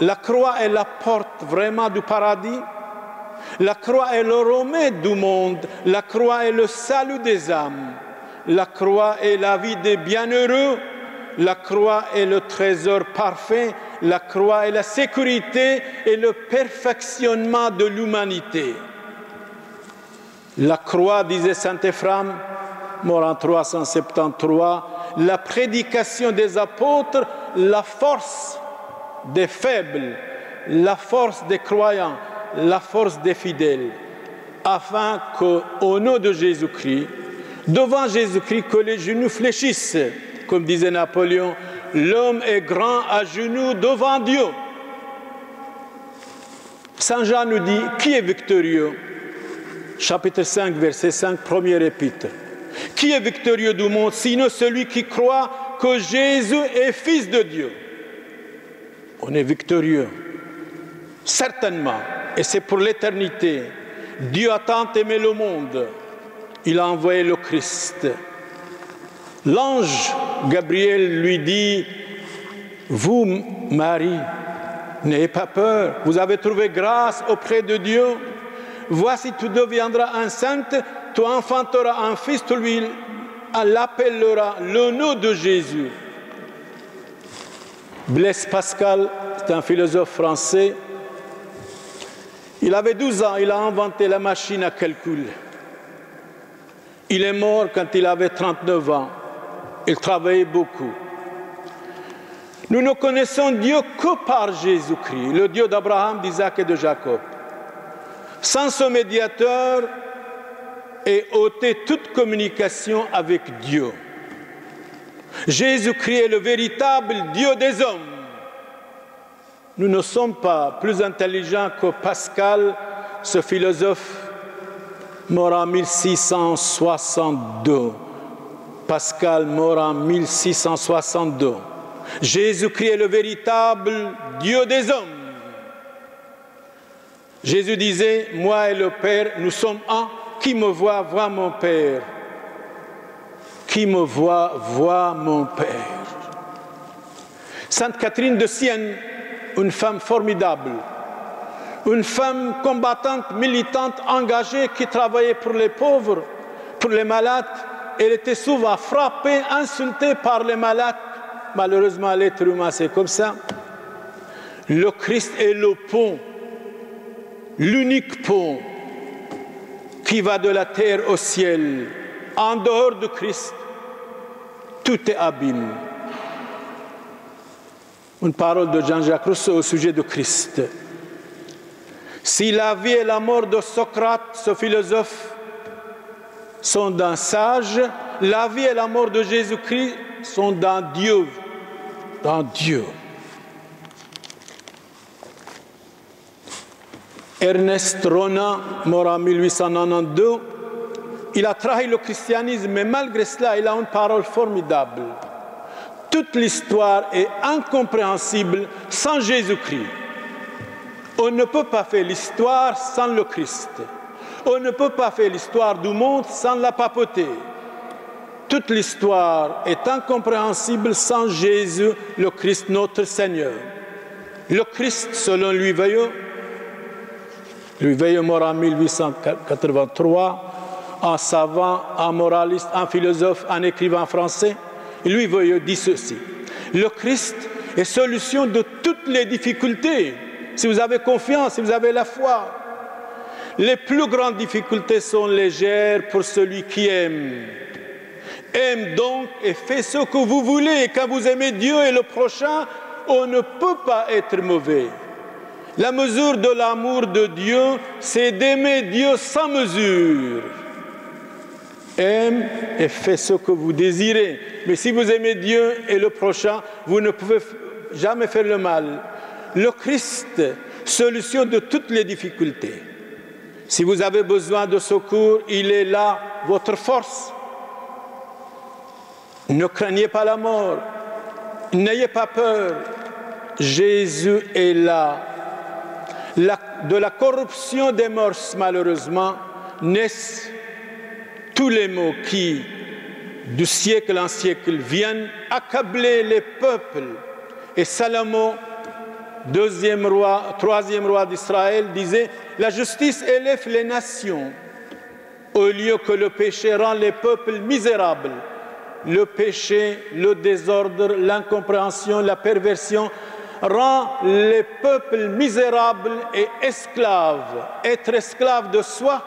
La croix est la porte vraiment du paradis. La croix est le remède du monde. La croix est le salut des âmes. La croix est la vie des bienheureux. La croix est le trésor parfait. La croix est la sécurité et le perfectionnement de l'humanité. La croix, disait saint Éphrem, mort en 373, la prédication des apôtres, la force des faibles, la force des croyants, la force des fidèles, afin qu'au nom de Jésus-Christ, devant Jésus-Christ, que les genoux fléchissent. Comme disait Napoléon, l'homme est grand à genoux devant Dieu. Saint Jean nous dit, qui est victorieux? Chapitre 5, verset 5, premier épître. Qui est victorieux du monde, sinon celui qui croit que Jésus est Fils de Dieu? On est victorieux, certainement, et c'est pour l'éternité. Dieu a tant aimé le monde, il a envoyé le Christ. L'ange Gabriel lui dit, vous, Marie, n'ayez pas peur, vous avez trouvé grâce auprès de Dieu. Voici, tu deviendras enceinte, tu enfanteras un fils, tu lui l'appelleras le nom de Jésus. Blaise Pascal, c'est un philosophe français. Il avait 12 ans, il a inventé la machine à calcul. Il est mort quand il avait 39 ans. Il travaillait beaucoup. Nous ne connaissons Dieu que par Jésus-Christ, le Dieu d'Abraham, d'Isaac et de Jacob. Sans ce médiateur est ôtée toute communication avec Dieu. Jésus-Christ est le véritable Dieu des hommes. Nous ne sommes pas plus intelligents que Pascal, ce philosophe mort en 1662. Pascal mort en 1662. Jésus-Christ est le véritable Dieu des hommes. Jésus disait, moi et le Père, nous sommes un. Qui me voit, voit mon Père. Qui me voit, voit mon Père. Sainte Catherine de Sienne, une femme formidable, une femme combattante, militante, engagée, qui travaillait pour les pauvres, pour les malades. Elle était souvent frappée, insultée par les malades. Malheureusement, l'être humain, c'est comme ça. Le Christ est le pont, l'unique pont qui va de la terre au ciel. En dehors de Christ, tout est abîme. Une parole de Jean-Jacques Rousseau au sujet de Christ. Si la vie et la mort de Socrate, ce philosophe, sont dans sage, la vie et la mort de Jésus-Christ sont dans Dieu. Dans Dieu. Ernest Renan, mort en 1892, il a trahi le christianisme, mais malgré cela, il a une parole formidable. Toute l'histoire est incompréhensible sans Jésus-Christ. On ne peut pas faire l'histoire sans le Christ. On ne peut pas faire l'histoire du monde sans la papauté. Toute l'histoire est incompréhensible sans Jésus, le Christ, notre Seigneur. Le Christ, selon Louis Veuillot, mort en 1883, un savant, un moraliste, un philosophe, un écrivain français, Louis Veuillot dit ceci: le Christ est solution de toutes les difficultés. Si vous avez confiance, si vous avez la foi, les plus grandes difficultés sont légères pour celui qui aime. Aime donc et fais ce que vous voulez. Et quand vous aimez Dieu et le prochain, on ne peut pas être mauvais. La mesure de l'amour de Dieu, c'est d'aimer Dieu sans mesure. Aime et fais ce que vous désirez. Mais si vous aimez Dieu et le prochain, vous ne pouvez jamais faire le mal. Le Christ, solution de toutes les difficultés. Si vous avez besoin de secours, il est là, votre force. Ne craignez pas la mort. N'ayez pas peur. Jésus est là. De la corruption des mœurs, malheureusement, naissent tous les maux qui, du siècle en siècle, viennent accabler les peuples. Et Salomon, troisième roi d'Israël, disait « La justice élève les nations, au lieu que le péché rend les peuples misérables. Le péché, le désordre, l'incompréhension, la perversion rend les peuples misérables et esclaves. Être esclave de soi,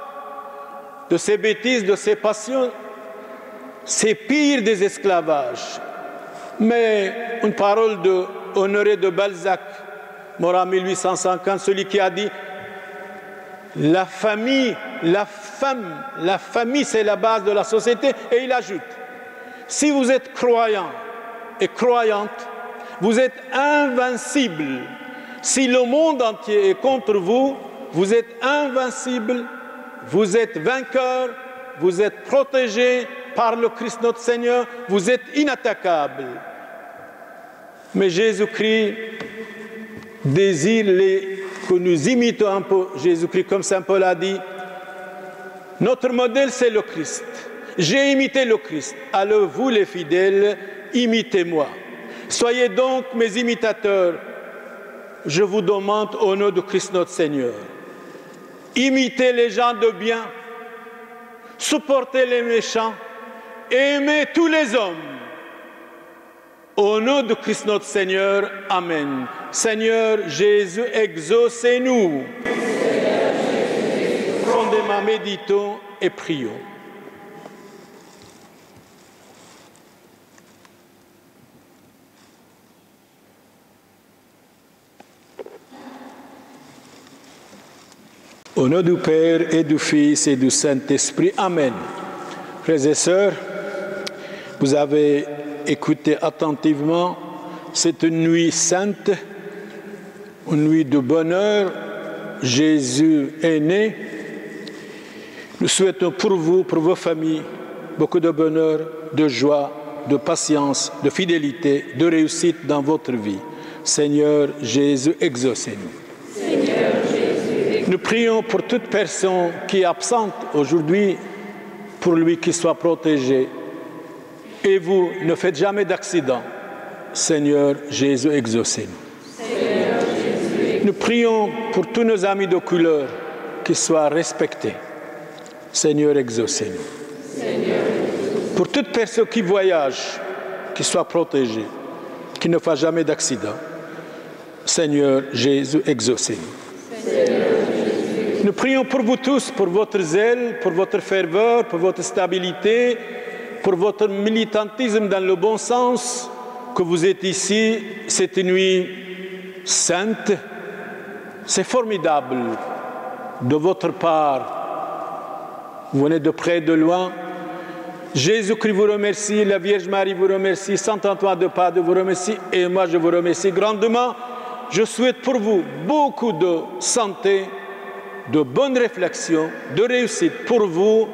de ses bêtises, de ses passions, c'est pire des esclavages. » Mais une parole de Honoré de Balzac, mort en 1850, celui qui a dit « La famille, c'est la base de la société. » Et il ajoute « Si vous êtes croyant et croyante, vous êtes invincible. Si le monde entier est contre vous, vous êtes invincible, vous êtes vainqueur, vous êtes protégé par le Christ notre Seigneur, vous êtes inattaquable. » Mais Jésus-Christ désire que nous imitions un peu Jésus-Christ, comme Saint Paul a dit. Notre modèle, c'est le Christ. J'ai imité le Christ. Alors vous, les fidèles, imitez-moi. Soyez donc mes imitateurs. Je vous demande au nom de Christ notre Seigneur. Imitez les gens de bien, supportez les méchants, aimez tous les hommes. Au nom de Christ notre Seigneur, Amen. Seigneur Jésus, exaucez-nous. Profondément méditons et prions. Au nom du Père et du Fils et du Saint-Esprit, Amen. Frères et sœurs, vous avez écouté attentivement cette nuit sainte, une nuit de bonheur. Jésus est né. Nous souhaitons pour vous, pour vos familles, beaucoup de bonheur, de joie, de patience, de fidélité, de réussite dans votre vie. Seigneur Jésus, exaucez-nous. Seigneur Jésus, nous prions pour toute personne qui est absente aujourd'hui, pour lui qu'il soit protégé. Et vous, ne faites jamais d'accident. Seigneur Jésus, exaucez-nous. Seigneur Jésus, nous prions pour tous nos amis de couleur qu'ils soient respectés. Seigneur, exaucez-nous. Seigneur, pour toute personne qui voyage, qu'ils soient protégés, qu'ils ne fassent jamais d'accident. Seigneur Jésus, exaucez-nous. Seigneur Jésus, nous prions pour vous tous, pour votre zèle, pour votre ferveur, pour votre stabilité, pour votre militantisme dans le bon sens, que vous êtes ici cette nuit sainte. C'est formidable de votre part. Vous venez de près, de loin. Jésus-Christ vous remercie, la Vierge Marie vous remercie, Saint Antoine de Padoue vous remercie, et moi je vous remercie grandement. Je souhaite pour vous beaucoup de santé, de bonnes réflexions, de réussite pour vous,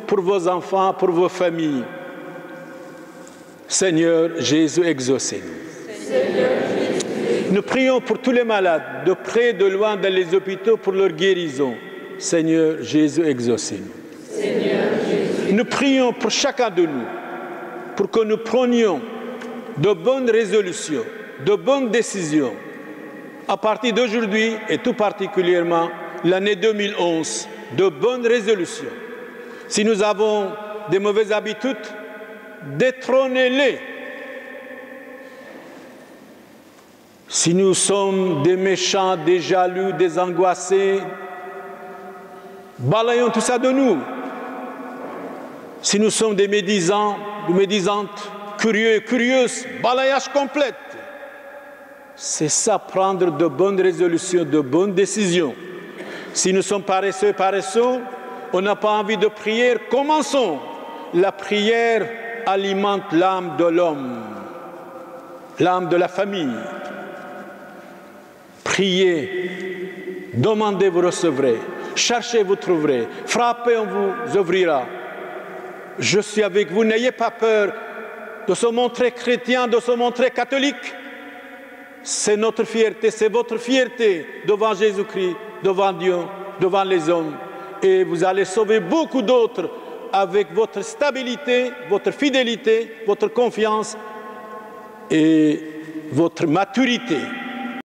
pour vos enfants, pour vos familles. Seigneur Jésus, exaucez-nous. Nous prions pour tous les malades, de près, de loin, dans les hôpitaux, pour leur guérison. Seigneur Jésus, exaucez-nous. Nous prions pour chacun de nous, pour que nous prenions de bonnes résolutions, de bonnes décisions, à partir d'aujourd'hui et tout particulièrement l'année 2011, de bonnes résolutions. Si nous avons des mauvaises habitudes, détrônez-les. Si nous sommes des méchants, des jaloux, des angoissés, balayons tout ça de nous. Si nous sommes des médisants, des médisantes, curieux et curieuses, balayage complet. C'est ça, prendre de bonnes résolutions, de bonnes décisions. Si nous sommes paresseux et paresseux, on n'a pas envie de prier, commençons. La prière alimente l'âme de l'homme, l'âme de la famille. Priez, demandez, vous recevrez, cherchez, vous trouverez, frappez, on vous ouvrira. Je suis avec vous, n'ayez pas peur de se montrer chrétien, de se montrer catholique. C'est notre fierté, c'est votre fierté devant Jésus-Christ, devant Dieu, devant les hommes. Et vous allez sauver beaucoup d'autres avec votre stabilité, votre fidélité, votre confiance et votre maturité.